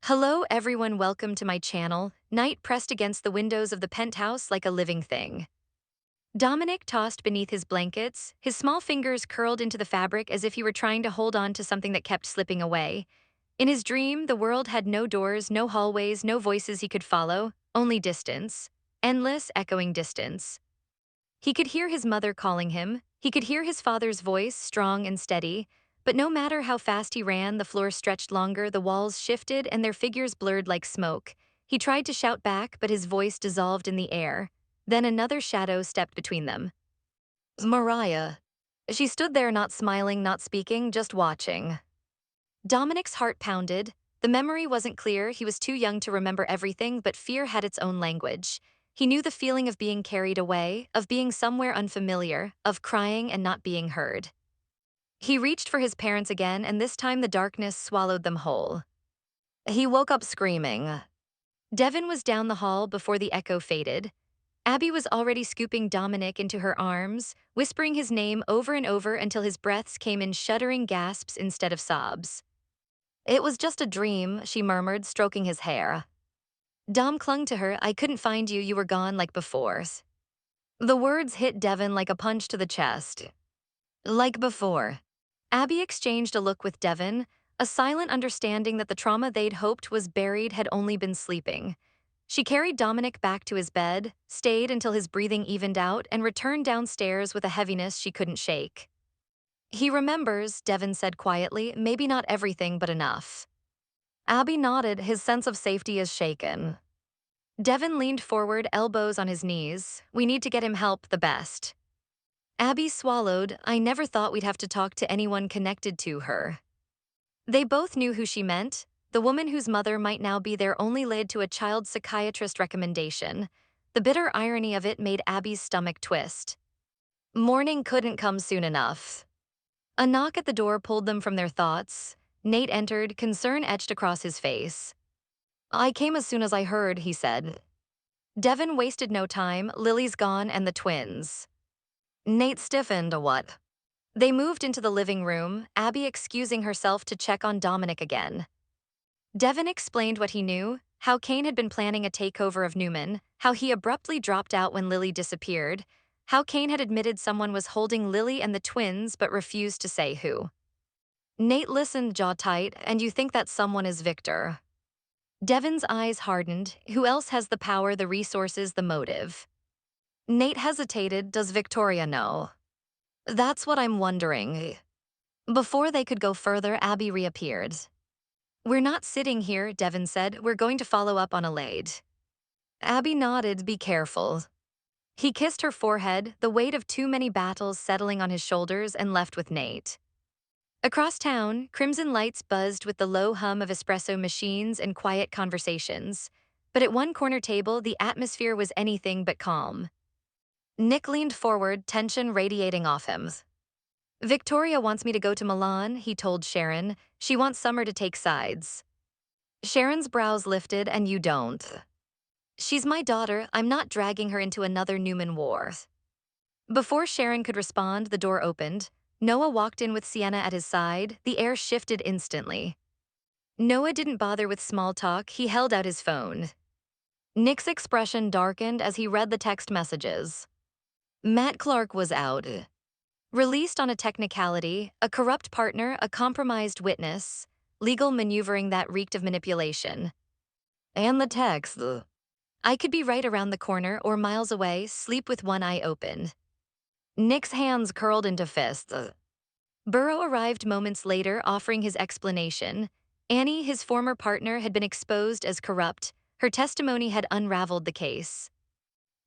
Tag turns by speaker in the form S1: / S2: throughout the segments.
S1: Hello everyone, welcome to my channel. Night pressed against the windows of the penthouse like a living thing. Dominic tossed beneath his blankets, his small fingers curled into the fabric as if he were trying to hold on to something that kept slipping away. In his dream, the world had no doors, no hallways, no voices he could follow, only distance. Endless, echoing distance. He could hear his mother calling him, he could hear his father's voice, strong and steady, but no matter how fast he ran, the floor stretched longer, the walls shifted, and their figures blurred like smoke. He tried to shout back, but his voice dissolved in the air. Then another shadow stepped between them. Mariah. She stood there, not smiling, not speaking, just watching. Dominic's heart pounded. The memory wasn't clear, he was too young to remember everything, but fear had its own language. He knew the feeling of being carried away, of being somewhere unfamiliar, of crying and not being heard. He reached for his parents again, and this time the darkness swallowed them whole. He woke up screaming. Devin was down the hall before the echo faded. Abby was already scooping Dominic into her arms, whispering his name over and over until his breaths came in shuddering gasps instead of sobs. It was just a dream, she murmured, stroking his hair. Dom clung to her. I couldn't find you, you were gone like before. The words hit Devin like a punch to the chest. Like before. Abby exchanged a look with Devin, a silent understanding that the trauma they'd hoped was buried had only been sleeping. She carried Dominic back to his bed, stayed until his breathing evened out, and returned downstairs with a heaviness she couldn't shake. He remembers, Devin said quietly, maybe not everything, but enough. Abby nodded, his sense of safety is shaken. Devin leaned forward, elbows on his knees. We need to get him help, the best. Abby swallowed. I never thought we'd have to talk to anyone connected to her. They both knew who she meant, the woman whose mother might now be there only led to a child psychiatrist recommendation. The bitter irony of it made Abby's stomach twist. Morning couldn't come soon enough. A knock at the door pulled them from their thoughts. Nate entered, concern etched across his face. I came as soon as I heard, he said. Devin wasted no time, Lily's gone and the twins. Nate stiffened. What? They moved into the living room, Abby excusing herself to check on Dominic again. Devin explained what he knew, how Kane had been planning a takeover of Newman, how he abruptly dropped out when Lily disappeared, how Kane had admitted someone was holding Lily and the twins but refused to say who. Nate listened, jaw tight, and you think that someone is Victor. Devin's eyes hardened. Who else has the power, the resources, the motive? Nate hesitated. Does Victoria know? That's what I'm wondering. Before they could go further, Abby reappeared. We're not sitting here, Devin said. We're going to follow up on Elaide. Abby nodded. Be careful. He kissed her forehead, the weight of too many battles settling on his shoulders, and left with Nate. Across town, crimson lights buzzed with the low hum of espresso machines and quiet conversations. But at one corner table, the atmosphere was anything but calm. Nick leaned forward, tension radiating off him. Victoria wants me to go to Milan, he told Sharon. She wants Summer to take sides. Sharon's brows lifted. And you don't. She's my daughter. I'm not dragging her into another Newman war. Before Sharon could respond, the door opened. Noah walked in with Sienna at his side. The air shifted instantly. Noah didn't bother with small talk. He held out his phone. Nick's expression darkened as he read the text messages. Matt Clark was out. Released on a technicality, a corrupt partner, a compromised witness, legal maneuvering that reeked of manipulation. And the text. I could be right around the corner or miles away, sleep with one eye open. Nick's hands curled into fists. Burrow arrived moments later, offering his explanation. Annie, his former partner, had been exposed as corrupt. Her testimony had unraveled the case.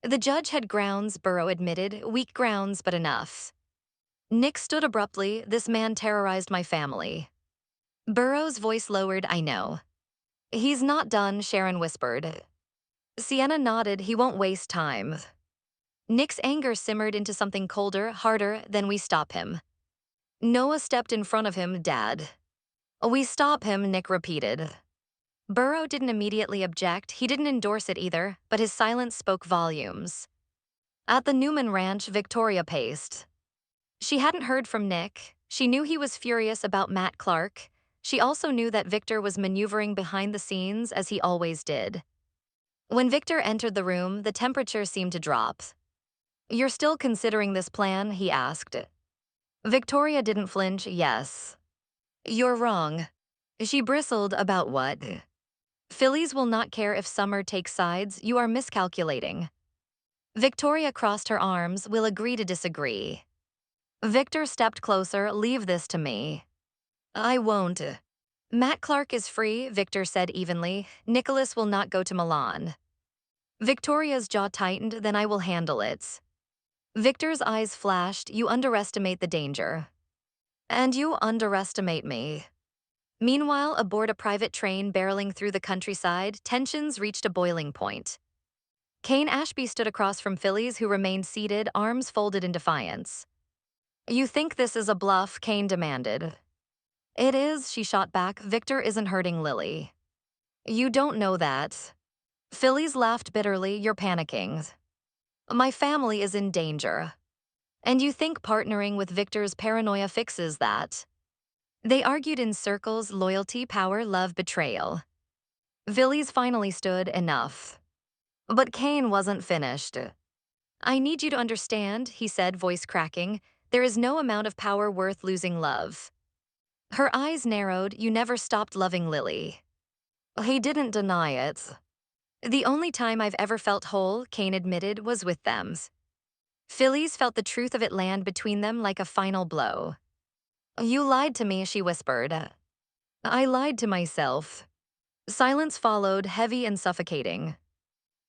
S1: The judge had grounds, Burrow admitted, weak grounds, but enough. Nick stood abruptly. This man terrorized my family. Burrow's voice lowered. I know. He's not done, Sharon whispered. Sienna nodded. He won't waste time. Nick's anger simmered into something colder, harder. Then we stop him. Noah stepped in front of him. Dad. We stop him, Nick repeated. Burrow didn't immediately object. He didn't endorse it either, but his silence spoke volumes. At the Newman Ranch, Victoria paced. She hadn't heard from Nick. She knew he was furious about Matt Clark. she also knew that Victor was maneuvering behind the scenes as he always did. When Victor entered the room, the temperature seemed to drop. "You're still considering this plan?" he asked. Victoria didn't flinch. "Yes." "You're wrong." She bristled. "About what?" "Phillies will not care if Summer takes sides. You are miscalculating." Victoria crossed her arms. "We'll agree to disagree." Victor stepped closer. "Leave this to me." "I won't." "Matt Clark is free," Victor said evenly. "Nicholas will not go to Milan." Victoria's jaw tightened. "Then I will handle it." Victor's eyes flashed. "You underestimate the danger." "And you underestimate me." Meanwhile, aboard a private train barreling through the countryside, tensions reached a boiling point. Kane Ashby stood across from Phyllis, who remained seated, arms folded in defiance. "You think this is a bluff?" Kane demanded. "It is," she shot back. "Victor isn't hurting Lily." "You don't know that." Phyllis laughed bitterly. "You're panicking." "My family is in danger." "And you think partnering with Victor's paranoia fixes that?" They argued in circles: loyalty, power, love, betrayal. Phyllis finally stood. "Enough." But Kane wasn't finished. "I need you to understand," he said, voice cracking. "There is no amount of power worth losing love." Her eyes narrowed. "You never stopped loving Lily." He didn't deny it. "The only time I've ever felt whole," Kane admitted, "was with them." Phyllis felt the truth of it land between them like a final blow. "You lied to me," she whispered. "I lied to myself." Silence followed, heavy and suffocating.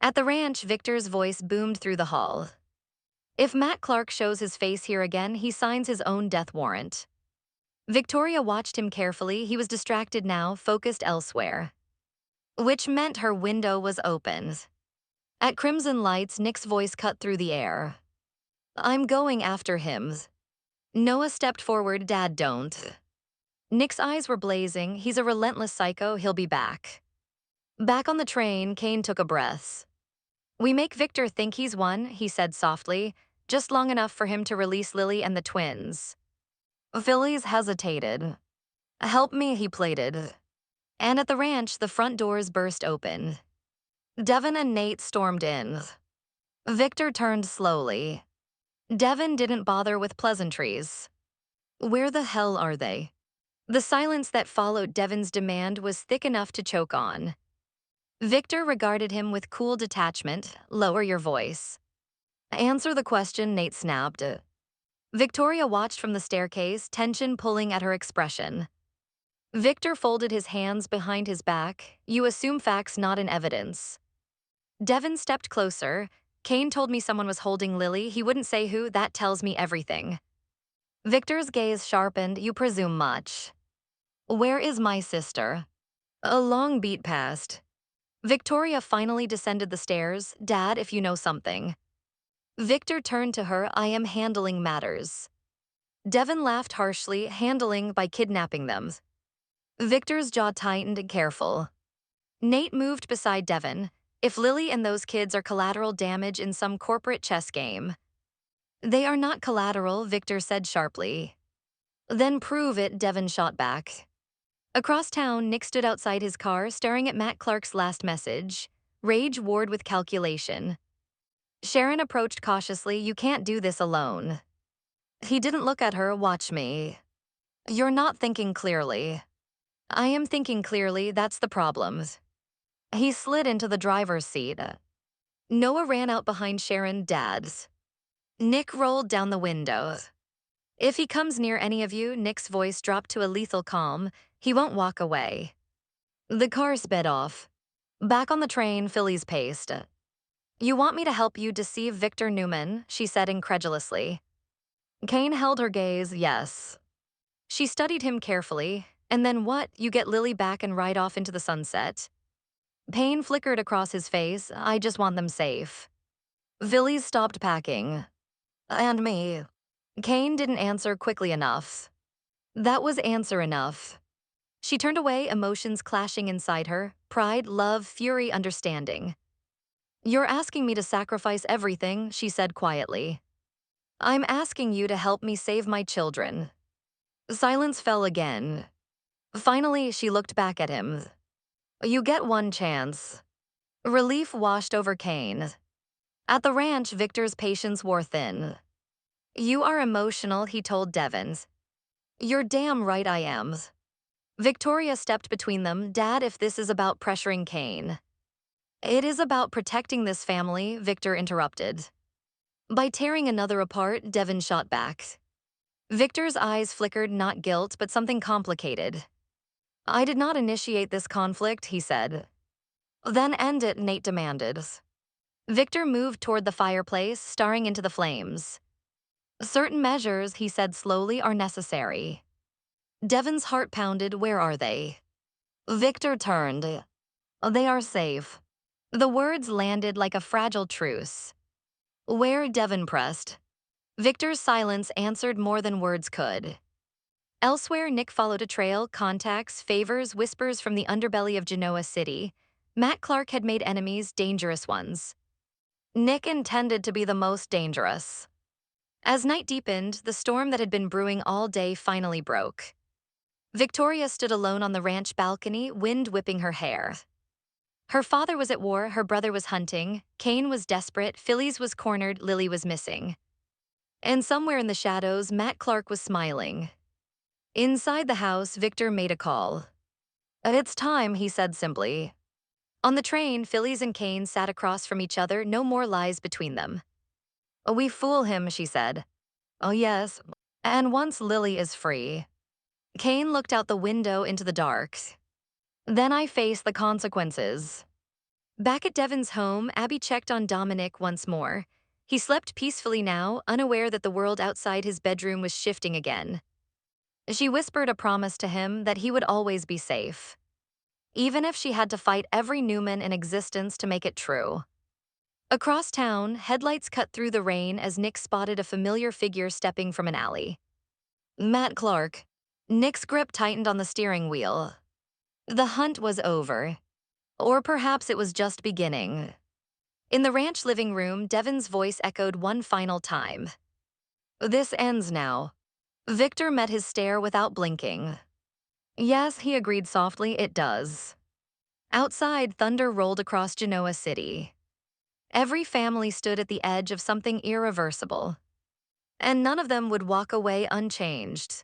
S1: At the ranch, Victor's voice boomed through the hall. "If Matt Clark shows his face here again, he signs his own death warrant." Victoria watched him carefully. He was distracted now, focused elsewhere. Which meant her window was open. At crimson lights, Nick's voice cut through the air. "I'm going after him." Noah stepped forward. "Dad, don't." Nick's eyes were blazing. "He's a relentless psycho. He'll be back." Back on the train, Kane took a breath. "We make Victor think he's won," he said softly, "just long enough for him to release Lily and the twins." Phyllis hesitated. "Help me," he pleaded. And at the ranch, the front doors burst open. Devin and Nate stormed in. Victor turned slowly. Devin didn't bother with pleasantries. "Where the hell are they?" The silence that followed Devin's demand was thick enough to choke on. Victor regarded him with cool detachment. "Lower your voice." "Answer the question," Nate snapped. Victoria watched from the staircase, tension pulling at her expression. Victor folded his hands behind his back. "You assume facts, not in evidence." Devin stepped closer. "Kane told me someone was holding Lily. He wouldn't say who. That tells me everything." Victor's gaze sharpened. "You presume much." "Where is my sister?" A long beat passed. Victoria finally descended the stairs. "Dad, if you know something." Victor turned to her. "I am handling matters." Devin laughed harshly. "Handling by kidnapping them." Victor's jaw tightened. "Careful." Nate moved beside Devin. "If Lily and those kids are collateral damage in some corporate chess game." "They are not collateral," Victor said sharply. "Then prove it," Devin shot back. Across town, Nick stood outside his car, staring at Matt Clark's last message. Rage warred with calculation. Sharon approached cautiously. "You can't do this alone." He didn't look at her. "Watch me." "You're not thinking clearly." "I am thinking clearly, that's the problem." He slid into the driver's seat. Noah ran out behind Sharon. "Dad's." Nick rolled down the window. "If he comes near any of you," Nick's voice dropped to a lethal calm, "he won't walk away." The car sped off. Back on the train, Phyllis paced. "You want me to help you deceive Victor Newman?" she said incredulously. Kane held her gaze. "Yes." She studied him carefully. "And then what? You get Lily back and ride off into the sunset?" Pain flickered across his face. "I just want them safe." Phyllis stopped packing. "And me?" Kane didn't answer quickly enough. That was answer enough. She turned away, emotions clashing inside her: pride, love, fury, understanding. "You're asking me to sacrifice everything," she said quietly. "I'm asking you to help me save my children." Silence fell again. Finally, she looked back at him. You get one chance. Relief washed over Kane. At the ranch, Victor's patience wore thin. You are emotional, he told Devons. You're damn right I am. Victoria stepped between them. Dad, if this is about pressuring Kane. It is about protecting this family, Victor interrupted. By tearing another apart, Devon shot back. Victor's eyes flickered not guilt, but something complicated. I did not initiate this conflict, he said. Then end it, Nate demanded. Victor moved toward the fireplace, staring into the flames. Certain measures, he said slowly, are necessary. Devon's heart pounded. Where are they? Victor turned. They are safe. The words landed like a fragile truce. Where? Devon pressed. Victor's silence answered more than words could. Elsewhere, Nick followed a trail, contacts, favors, whispers from the underbelly of Genoa City. Matt Clark had made enemies, dangerous ones. Nick intended to be the most dangerous. As night deepened, the storm that had been brewing all day finally broke. Victoria stood alone on the ranch balcony, wind whipping her hair. Her father was at war, her brother was hunting, Kane was desperate, Phyllis was cornered, Lily was missing. And somewhere in the shadows, Matt Clark was smiling. Inside the house, Victor made a call. It's time, he said simply. On the train, Phyllis and Kane sat across from each other, no more lies between them. We fool him, she said. Oh yes, and once Lily is free. Kane looked out the window into the dark. Then I face the consequences. Back at Devon's home, Abby checked on Dominic once more. He slept peacefully now, unaware that the world outside his bedroom was shifting again. She whispered a promise to him that he would always be safe, even if she had to fight every Newman in existence to make it true. Across town, headlights cut through the rain as Nick spotted a familiar figure stepping from an alley. Matt Clark. Nick's grip tightened on the steering wheel. The hunt was over. Or perhaps it was just beginning. In the ranch living room, Devon's voice echoed one final time. This ends now. Victor met his stare without blinking. Yes, he agreed softly, it does. Outside, thunder rolled across Genoa City. Every family stood at the edge of something irreversible. And none of them would walk away unchanged.